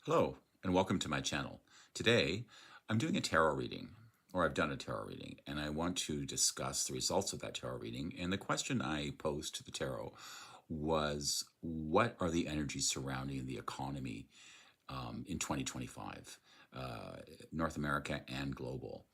Hello, and welcome to my channel. Today, I'm doing a tarot reading, or I've done a tarot reading, and I want to discuss the results of that tarot reading. And the question I posed to the tarot was, what are the energies surrounding the economy in 2025, North America and global?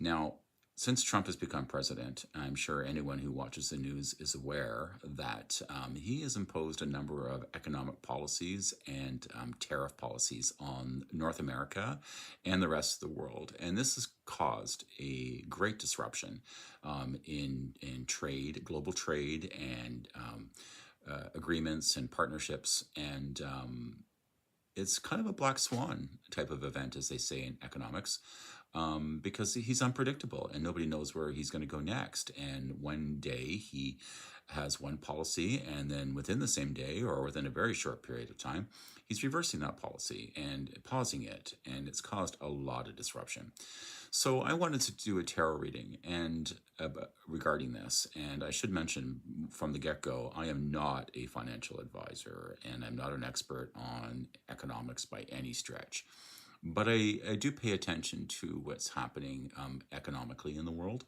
Now, since Trump has become president, I'm sure anyone who watches the news is aware that he has imposed a number of economic policies and tariff policies on North America and the rest of the world. And this has caused a great disruption in trade, global trade, and agreements and partnerships. And it's kind of a black swan type of event, as they say in economics, because he's unpredictable and nobody knows where he's going to go next. And one day he has one policy, and then within the same day or within a very short period of time, he's reversing that policy and pausing it, and it's caused a lot of disruption. So I wanted to do a tarot reading and regarding this, and I should mention from the get-go, I am not a financial advisor, and I'm not an expert on economics by any stretch. But I do pay attention to what's happening economically in the world.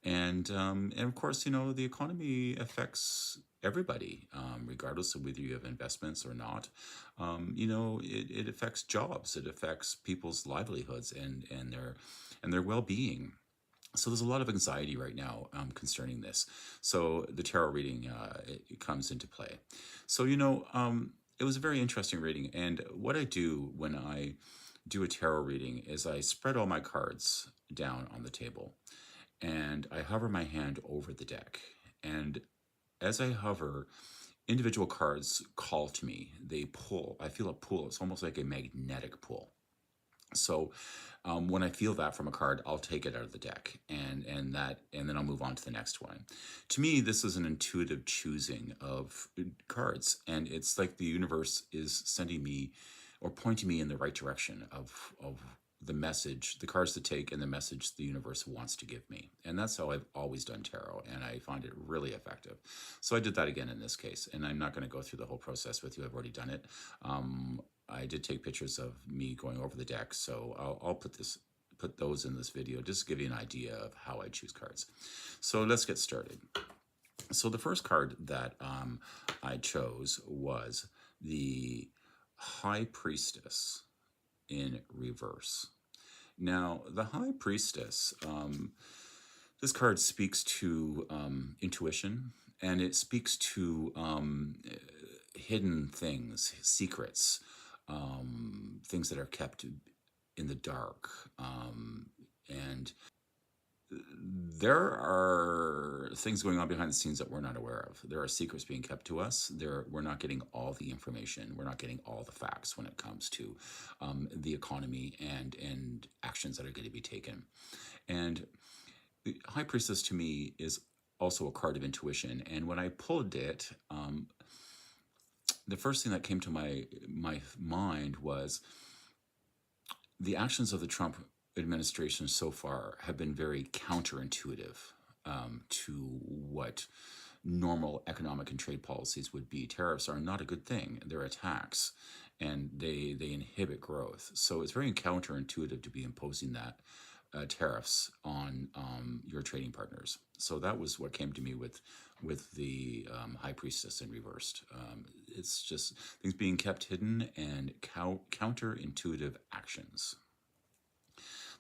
And of course, the economy affects everybody, regardless of whether you have investments or not. It affects jobs. It affects people's livelihoods and their well-being. So there's a lot of anxiety right now concerning this. So the tarot reading it comes into play. So, it was a very interesting reading. And what I do when I do a tarot reading is I spread all my cards down on the table and I hover my hand over the deck. And as I hover, individual cards call to me. They pull. I feel a pull. It's almost like a magnetic pull. So when I feel that from a card, I'll take it out of the deck and then I'll move on to the next one. To me, this is an intuitive choosing of cards, and it's like the universe is sending me or pointing me in the right direction of the message, the cards to take, and the message the universe wants to give me. And that's how I've always done tarot, and I find it really effective. So I did that again in this case, and I'm not going to go through the whole process with you. I've already done it. I did take pictures of me going over the deck, so I'll put those in this video just to give you an idea of how I choose cards. So let's get started. So the first card that I chose was the High Priestess in reverse. Now, the High Priestess, this card speaks to intuition, and it speaks to hidden things, secrets, things that are kept in the dark. And there are things going on behind the scenes that we're not aware of. There are secrets being kept to us. We're not getting all the information. We're not getting all the facts when it comes to the economy and actions that are going to be taken. And the High Priestess to me is also a card of intuition. And when I pulled it, the first thing that came to my mind was the actions of the Trump administration so far have been very counterintuitive to what normal economic and trade policies would be. Tariffs are not a good thing. They're a tax, and they inhibit growth. So it's very counterintuitive to be imposing that tariffs on your trading partners. So that was what came to me with the High Priestess in reversed. It's just things being kept hidden and counterintuitive actions.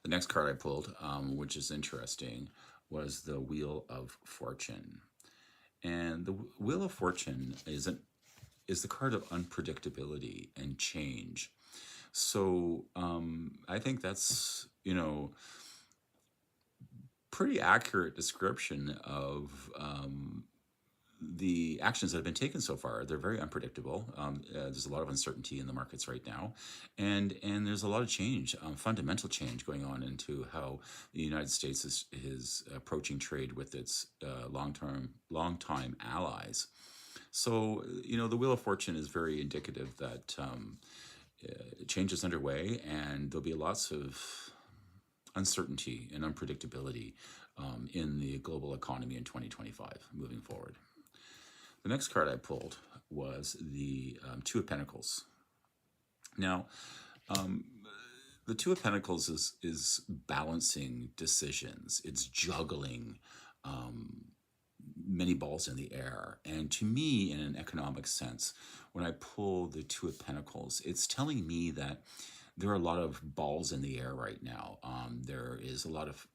The next card I pulled, which is interesting, was the Wheel of Fortune. And the Wheel of Fortune is the card of unpredictability and change. So I think that's, pretty accurate description of the actions that have been taken so far. They're very unpredictable. There's a lot of uncertainty in the markets right now, and there's a lot of change, fundamental change going on into how the United States is approaching trade with its long-time allies. So, the Wheel of Fortune is very indicative that change is underway, and there'll be lots of uncertainty and unpredictability in the global economy in 2025 moving forward. The next card I pulled was the Two of Pentacles. Now, um, the Two of Pentacles is balancing decisions. It's juggling um, many balls in the air. And to me, in an economic sense, when I pull the Two of Pentacles, it's telling me that there are a lot of balls in the air right now. There is a lot of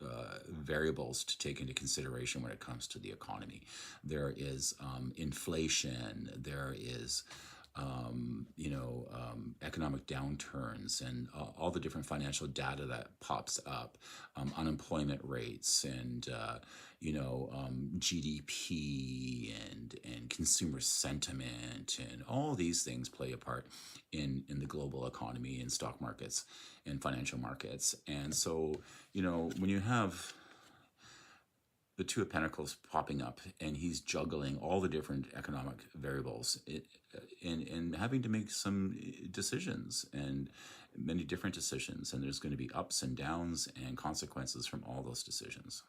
variables to take into consideration when it comes to the economy. There is inflation. There is economic downturns and all the different financial data that pops up, unemployment rates and GDP and consumer sentiment, and all these things play a part in the global economy and stock markets and financial markets. And so, when you have the Two of Pentacles popping up, and he's juggling all the different economic variables, and having to make some decisions, and many different decisions, and there's going to be ups and downs and consequences from all those decisions.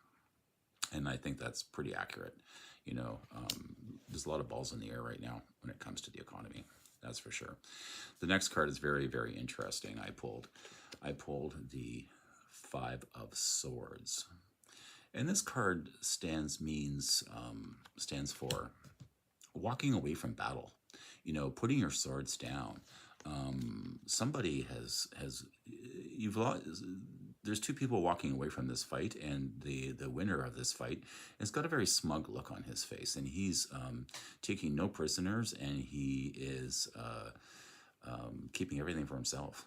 And I think that's pretty accurate. There's a lot of balls in the air right now when it comes to the economy. That's for sure. The next card is very, very interesting. I pulled the Five of Swords. And this card stands for walking away from battle, putting your swords down. Somebody you've lost. There's two people walking away from this fight, and the winner of this fight has got a very smug look on his face, and he's taking no prisoners, and he is keeping everything for himself.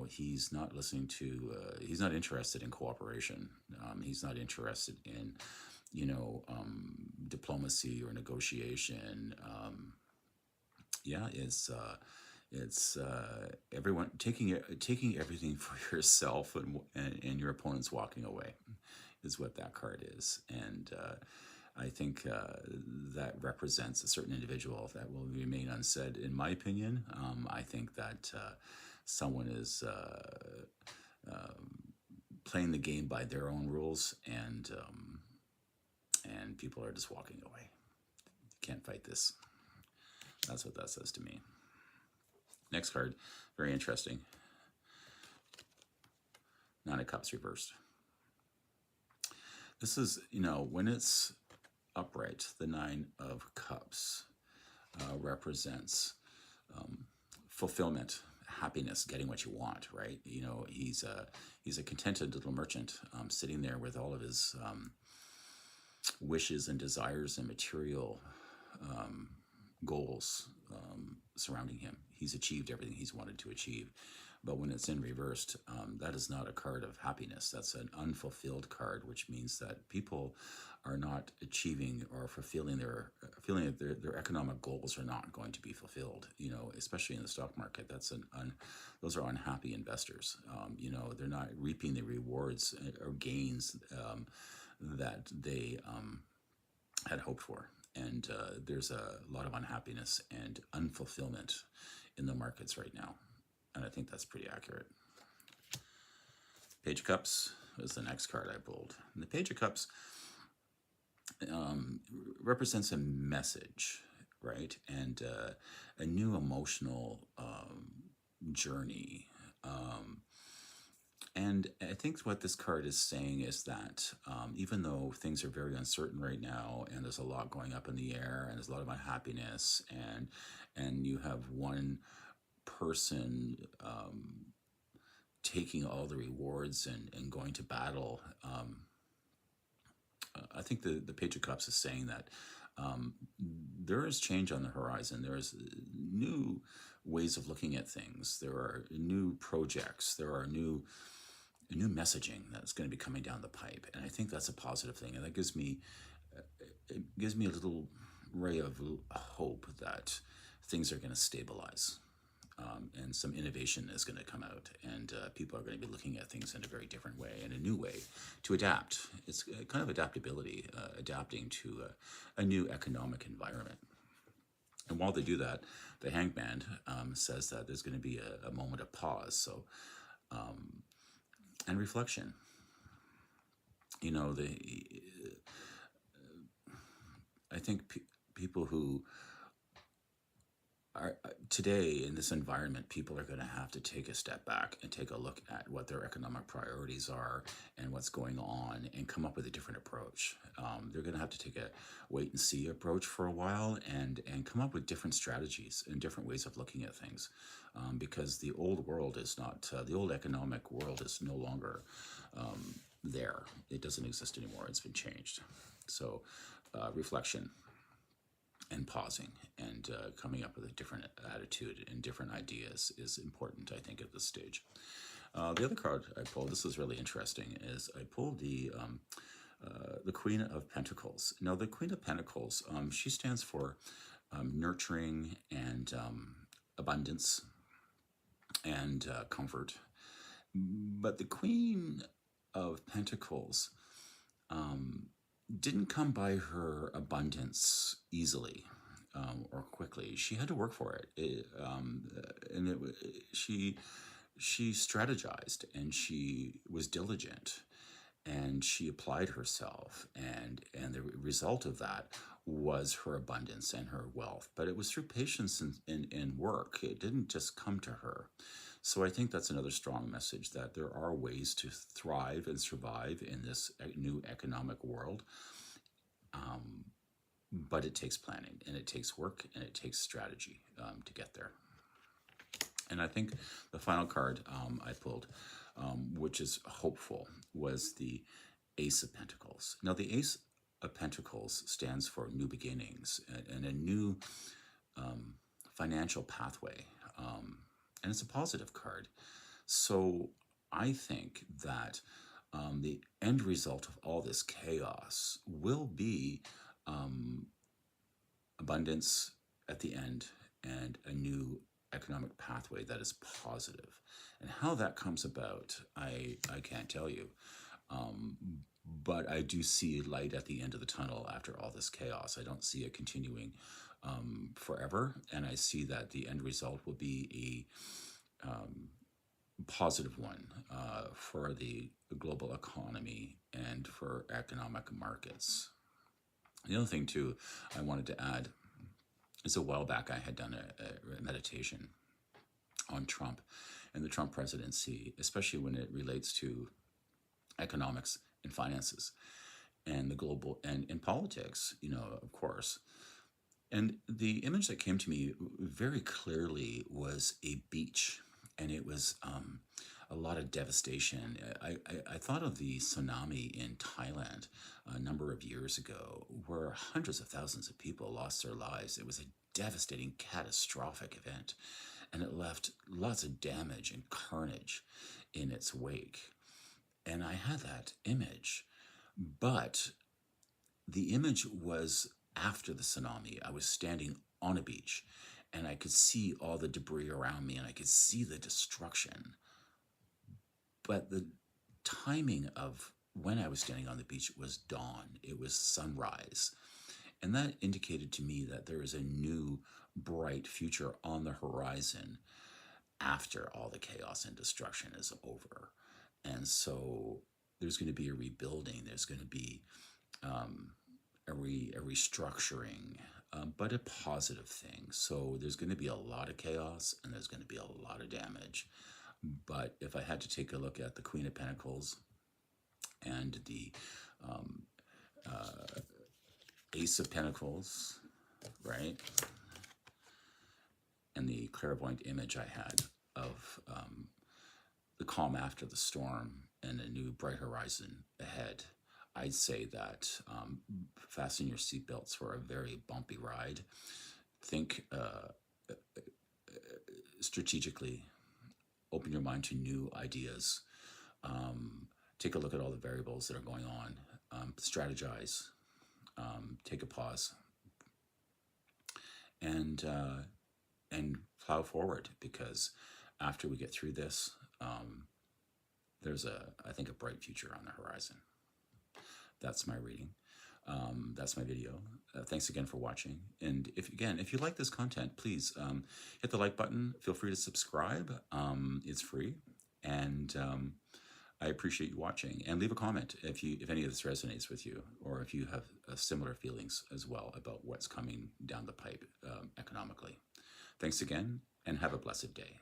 He's not listening to, he's not interested in cooperation. He's not interested in, diplomacy or negotiation. It's everyone taking everything for yourself, and your opponent's walking away is what that card is. And I think that represents a certain individual that will remain unsaid, in my opinion. I think that someone is playing the game by their own rules, and people are just walking away. Can't fight this. That's what that says to me. Next card, very interesting. Nine of Cups reversed. This is, when it's upright, the Nine of Cups represents fulfillment, happiness, getting what you want, right? He's a contented little merchant sitting there with all of his wishes and desires and material goals surrounding him. He's achieved everything he's wanted to achieve. But when it's in reversed, that is not a card of happiness. That's an unfulfilled card, which means that people are not achieving or fulfilling feeling that their economic goals are not going to be fulfilled. Especially in the stock market, those are unhappy investors. They're not reaping the rewards or gains that they had hoped for. And there's a lot of unhappiness and unfulfillment in the markets right now. And I think that's pretty accurate. Page of Cups is the next card I pulled. And the Page of Cups represents a message, right? And a new emotional journey. And I think what this card is saying is that even though things are very uncertain right now, and there's a lot going up in the air, and there's a lot of unhappiness, and you have one person taking all the rewards and going to battle, I think the Page of Cups is saying that there is change on the horizon. There's new ways of looking at things. There are new projects. There are new messaging that's going to be coming down the pipe, and I think that's a positive thing. And that gives me a little ray of hope that things are going to stabilize, and some innovation is going to come out, and people are going to be looking at things in a very different way, in a new way, to adapt. It's kind of adaptability, adapting to a new economic environment. And while they do that, the Hangman says that there's going to be a moment of pause. So. And reflection. I think people who today in this environment, people are going to have to take a step back and take a look at what their economic priorities are and what's going on and come up with a different approach. They're going to have to take a wait and see approach for a while and come up with different strategies and different ways of looking at things, because the old world is not, the old economic world is no longer there. It doesn't exist anymore. It's been changed. So reflection and pausing and coming up with a different attitude and different ideas is important, I think, at this stage. The other card I pulled, this was really interesting, is I pulled the Queen of Pentacles. Now, the Queen of Pentacles, she stands for nurturing and abundance and comfort. But the Queen of Pentacles didn't come by her abundance easily or quickly. She had to work for it. She strategized and she was diligent and she applied herself, and the result of that was her abundance and her wealth. But it was through patience and work. It didn't just come to her. So I think that's another strong message, that there are ways to thrive and survive in this new economic world. But it takes planning and it takes work and it takes strategy to get there. And I think the final card I pulled, which is hopeful, was the Ace of Pentacles. Now, the Ace of Pentacles stands for new beginnings and a new financial pathway. And it's a positive card. So I think that the end result of all this chaos will be abundance at the end and a new economic pathway that is positive. And how that comes about, I can't tell you. But I do see light at the end of the tunnel after all this chaos. I don't see it continuing forever. And I see that the end result will be a positive one for the global economy and for economic markets. The other thing, too, I wanted to add is a while back I had done a meditation on Trump and the Trump presidency, especially when it relates to economics and finances and the global and in politics, of course. And the image that came to me very clearly was a beach, and it was a lot of devastation. I thought of the tsunami in Thailand a number of years ago, where hundreds of thousands of people lost their lives. It was a devastating, catastrophic event, and it left lots of damage and carnage in its wake. And I had that image, but the image was after the tsunami. I was standing on a beach, and I could see all the debris around me, and I could see the destruction. But the timing of when I was standing on the beach was dawn. It was sunrise. And that indicated to me that there is a new, bright future on the horizon after all the chaos and destruction is over. And so there's going to be a rebuilding. There's going to be a restructuring, but a positive thing. So there's going to be a lot of chaos and there's going to be a lot of damage. But if I had to take a look at the Queen of Pentacles and the Ace of Pentacles, right, and the clairvoyant image I had of the calm after the storm and a new bright horizon ahead, I'd say that fasten your seatbelts for a very bumpy ride. Think strategically. Open your mind to new ideas. Take a look at all the variables that are going on. Strategize. Take a pause. And plow forward, because after we get through this, there's I think a bright future on the horizon. That's my reading. That's my video. Thanks again for watching. And if you like this content, please hit the like button. Feel free to subscribe. It's free, and I appreciate you watching. And leave a comment if any of this resonates with you, or if you have similar feelings as well about what's coming down the pipe economically. Thanks again, and have a blessed day.